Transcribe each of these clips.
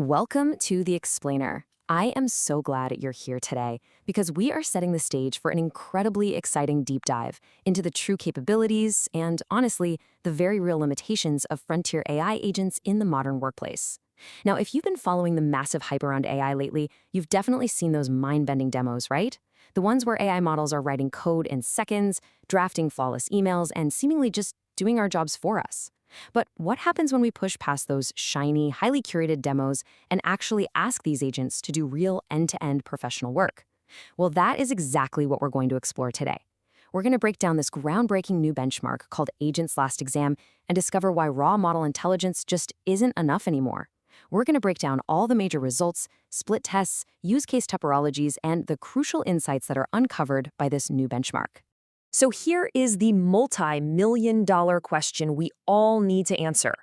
Welcome to The Explainer. I am so glad you're here today because we are setting the stage for an incredibly exciting deep dive into the true capabilities and, honestly, the very real limitations of frontier AI agents in the modern workplace. Now, if you've been following the massive hype around AI lately, you've definitely seen those mind-bending demos, right? The ones where AI models are writing code in seconds, drafting flawless emails, and seemingly just doing our jobs for us. But what happens when we push past those shiny, highly curated demos and actually ask these agents to do real end-to-end professional work? Well, that is exactly what we're going to explore today. We're going to break down this groundbreaking new benchmark called Agents Last Exam and discover why raw model intelligence just isn't enough anymore. We're going to break down all the major results, split tests, use case topologies, and the crucial insights that are uncovered by this new benchmark. So here is the multi-million-dollar question we all need to answer.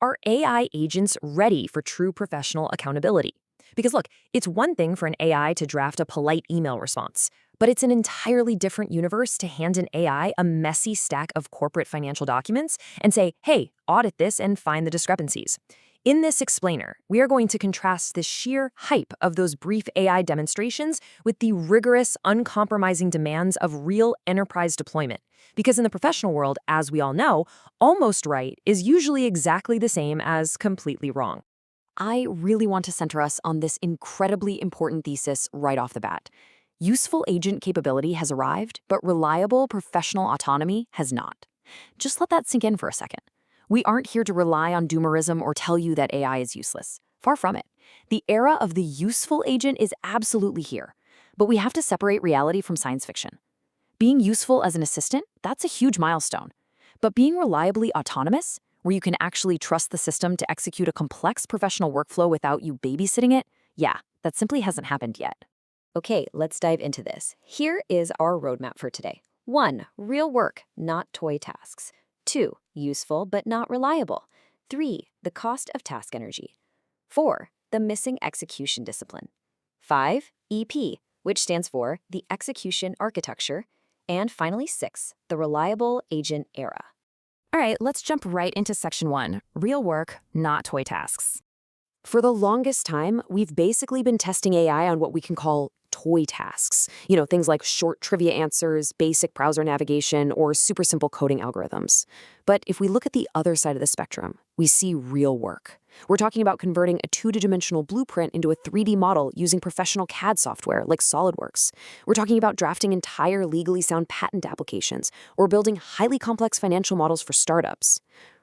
Are AI agents ready for true professional accountability? Because look, it's one thing for an AI to draft a polite email response, but it's an entirely different universe to hand an AI a messy stack of corporate financial documents and say, hey, audit this and find the discrepancies. In this explainer, we are going to contrast the sheer hype of those brief AI demonstrations with the rigorous, uncompromising demands of real enterprise deployment. Because in the professional world, as we all know, almost right is usually exactly the same as completely wrong. I really want to center us on this incredibly important thesis right off the bat. Useful agent capability has arrived, but reliable professional autonomy has not. Just let that sink in for a second. We aren't here to rely on doomerism or tell you that AI is useless. Far from it. The era of the useful agent is absolutely here. But we have to separate reality from science fiction. Being useful as an assistant, that's a huge milestone. But being reliably autonomous, where you can actually trust the system to execute a complex professional workflow without you babysitting it, yeah, that simply hasn't happened yet. Okay, let's dive into this. Here is our roadmap for today. 1. Real work, not toy tasks. 2. Useful but not reliable. 3. The cost of task energy. 4. The missing execution discipline. 5. EP, which stands for the execution architecture. And finally, 6. The reliable agent era. All right, let's jump right into section 1, real work, not toy tasks. For the longest time, we've basically been testing AI on what we can call toy tasks. Things like short trivia answers, basic browser navigation, or super simple coding algorithms. But if we look at the other side of the spectrum, we see real work. We're talking about converting a 2D-dimensional blueprint into a 3D model using professional CAD software like SolidWorks. We're talking about drafting entire legally sound patent applications or building highly complex financial models for startups.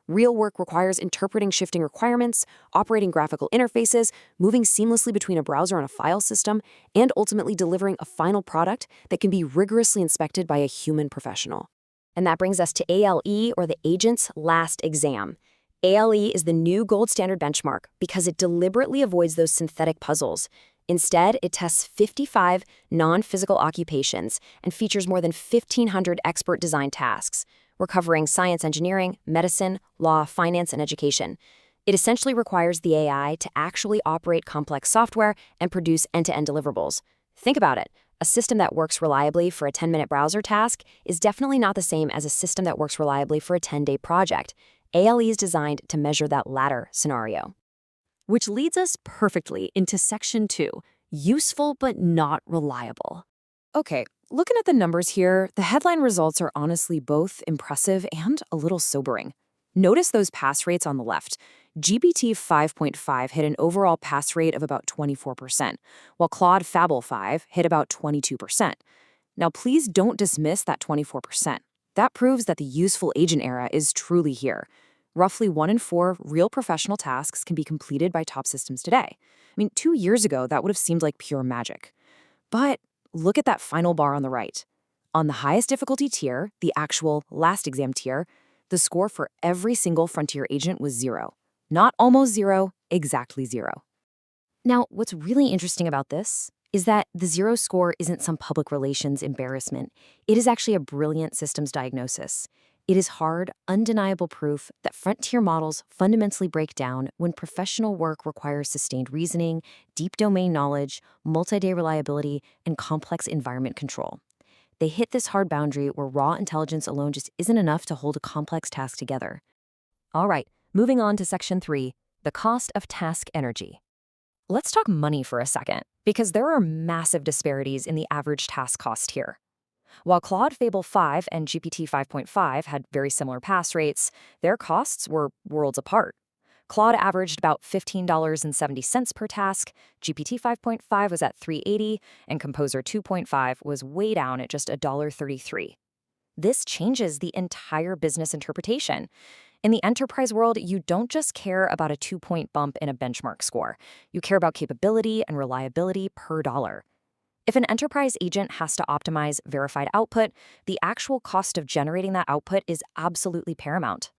Real work requires interpreting shifting requirements, operating graphical interfaces, moving seamlessly between a browser and a file system, and ultimately delivering a final product that can be rigorously inspected by a human professional. And that brings us to ALE, or the Agent's Last Exam. ALE is the new gold standard benchmark because it deliberately avoids those synthetic puzzles. Instead, it tests 55 non-physical occupations and features more than 1,500 expert-designed tasks. We're covering science, engineering, medicine, law, finance, and education. It essentially requires the AI to actually operate complex software and produce end-to-end deliverables. Think about it. A system that works reliably for a 10-minute browser task is definitely not the same as a system that works reliably for a 10-day project. ALE is designed to measure that latter scenario. Which leads us perfectly into section 2, useful but not reliable. Okay, looking at the numbers here, the headline results are honestly both impressive and a little sobering. Notice those pass rates on the left. GPT 5.5 hit an overall pass rate of about 24%, while Claude Fable 5 hit about 22%. Now, please don't dismiss that 24%. That proves that the useful agent era is truly here. Roughly 1 in 4 real professional tasks can be completed by top systems today. 2 years ago, that would have seemed like pure magic. But look at that final bar on the right. On the highest difficulty tier, the actual last exam tier, the score for every single frontier agent was 0. Not almost 0, exactly 0. Now, what's really interesting about this is that the 0 score isn't some public relations embarrassment. It is actually a brilliant systems diagnosis. It is hard, undeniable proof that frontier models fundamentally break down when professional work requires sustained reasoning, deep domain knowledge, multi-day reliability, and complex environment control. They hit this hard boundary where raw intelligence alone just isn't enough to hold a complex task together. All right, moving on to section 3, the cost of task energy. Let's talk money for a second, because there are massive disparities in the average task cost here. While Claude Fable 5 and GPT 5.5 had very similar pass rates, their costs were worlds apart. Claude averaged about $15.70 per task, GPT 5.5 was at $3.80, and Composer 2.5 was way down at just $1.33. This changes the entire business interpretation. In the enterprise world, you don't just care about a 2-point bump in a benchmark score. You care about capability and reliability per dollar. If an enterprise agent has to optimize verified output, the actual cost of generating that output is absolutely paramount.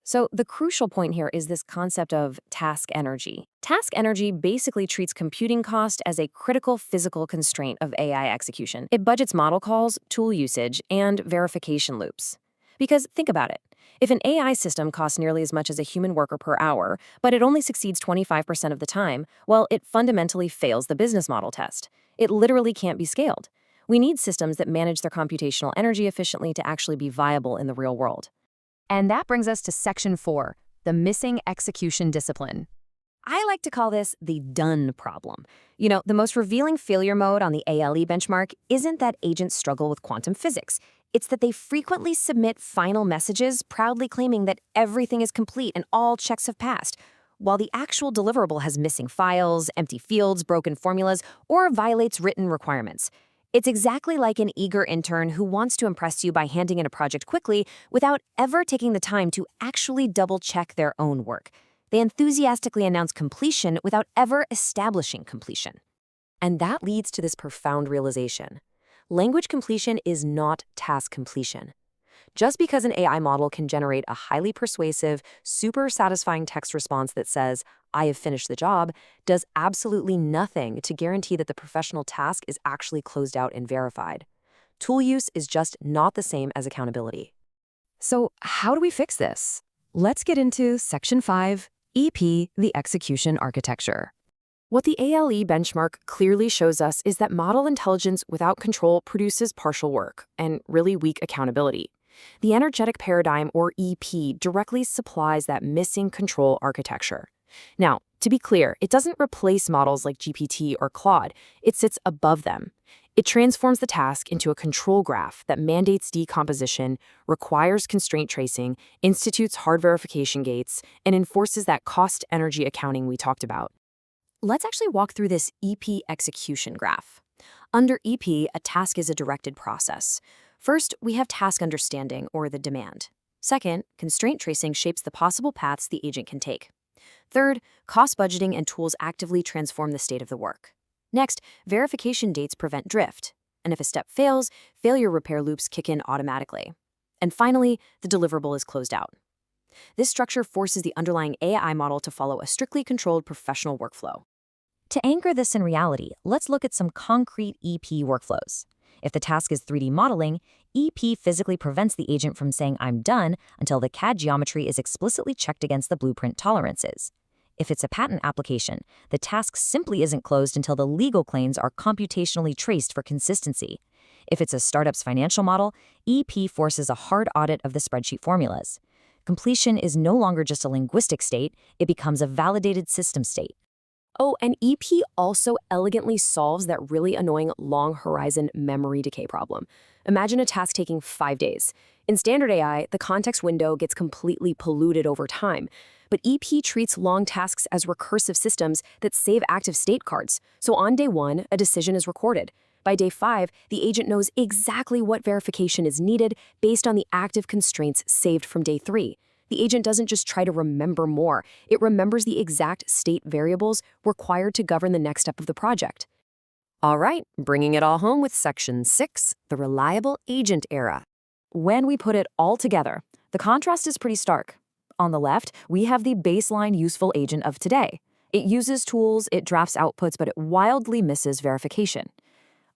So the crucial point here is this concept of task energy. Task energy basically treats computing cost as a critical physical constraint of AI execution. It budgets model calls, tool usage, and verification loops. Because think about it. If an AI system costs nearly as much as a human worker per hour, but it only succeeds 25% of the time, well, it fundamentally fails the business model test. It literally can't be scaled. We need systems that manage their computational energy efficiently to actually be viable in the real world. And that brings us to Section 4, the missing execution discipline. I like to call this the done problem. The most revealing failure mode on the ALE benchmark isn't that agents struggle with quantum physics. It's that they frequently submit final messages proudly claiming that everything is complete and all checks have passed, while the actual deliverable has missing files, empty fields, broken formulas, or violates written requirements. It's exactly like an eager intern who wants to impress you by handing in a project quickly without ever taking the time to actually double-check their own work. They enthusiastically announce completion without ever establishing completion. And that leads to this profound realization. Language completion is not task completion. Just because an AI model can generate a highly persuasive, super satisfying text response that says, "I have finished the job," does absolutely nothing to guarantee that the professional task is actually closed out and verified. Tool use is just not the same as accountability. So how do we fix this? Let's get into Section 5, EP, the execution architecture. What the ALE benchmark clearly shows us is that model intelligence without control produces partial work and really weak accountability. The energetic paradigm, or EP, directly supplies that missing control architecture. Now, to be clear, it doesn't replace models like GPT or Claude. It sits above them. It transforms the task into a control graph that mandates decomposition, requires constraint tracing, institutes hard verification gates, and enforces that cost-energy accounting we talked about. Let's actually walk through this EP execution graph. Under EP, a task is a directed process. First, we have task understanding, or the demand. Second, constraint tracing shapes the possible paths the agent can take. Third, cost budgeting and tools actively transform the state of the work. Next, verification dates prevent drift. And if a step fails, failure repair loops kick in automatically. And finally, the deliverable is closed out. This structure forces the underlying AI model to follow a strictly controlled professional workflow. To anchor this in reality, let's look at some concrete EP workflows. If the task is 3D modeling, EP physically prevents the agent from saying "I'm done" until the CAD geometry is explicitly checked against the blueprint tolerances. If it's a patent application, the task simply isn't closed until the legal claims are computationally traced for consistency. If it's a startup's financial model, EP forces a hard audit of the spreadsheet formulas. Completion is no longer just a linguistic state, it becomes a validated system state. Oh, and EP also elegantly solves that really annoying long-horizon memory decay problem. Imagine a task taking 5 days. In standard AI, the context window gets completely polluted over time. But EP treats long tasks as recursive systems that save active state cards. So on day 1, a decision is recorded. By day 5, the agent knows exactly what verification is needed based on the active constraints saved from day 3. The agent doesn't just try to remember more, it remembers the exact state variables required to govern the next step of the project. All right, bringing it all home with Section 6, the reliable agent era. When we put it all together, the contrast is pretty stark. On the left, we have the baseline useful agent of today. It uses tools, it drafts outputs, but it wildly misses verification.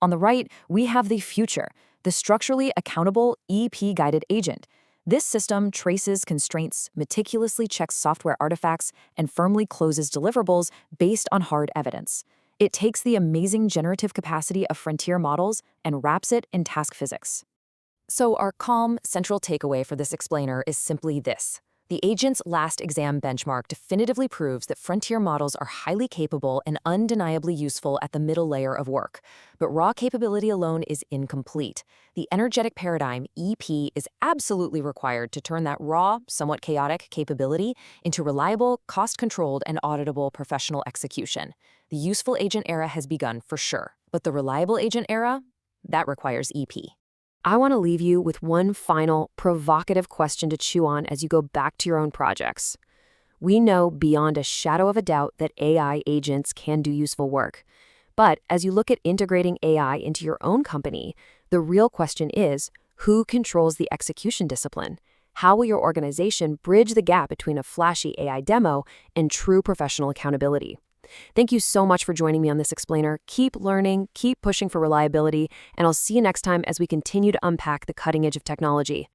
On the right, we have the future, the structurally accountable EP-guided agent. This system traces constraints, meticulously checks software artifacts, and firmly closes deliverables based on hard evidence. It takes the amazing generative capacity of frontier models and wraps it in task physics. So our calm, central takeaway for this explainer is simply this. The agent's last exam benchmark definitively proves that frontier models are highly capable and undeniably useful at the middle layer of work. But raw capability alone is incomplete. The energetic paradigm, EP, is absolutely required to turn that raw, somewhat chaotic capability into reliable, cost-controlled, and auditable professional execution. The useful agent era has begun for sure, but the reliable agent era? That requires EP. I want to leave you with one final, provocative question to chew on as you go back to your own projects. We know beyond a shadow of a doubt that AI agents can do useful work. But as you look at integrating AI into your own company, the real question is, who controls the execution discipline? How will your organization bridge the gap between a flashy AI demo and true professional accountability? Thank you so much for joining me on this explainer. Keep learning, keep pushing for reliability, and I'll see you next time as we continue to unpack the cutting edge of technology.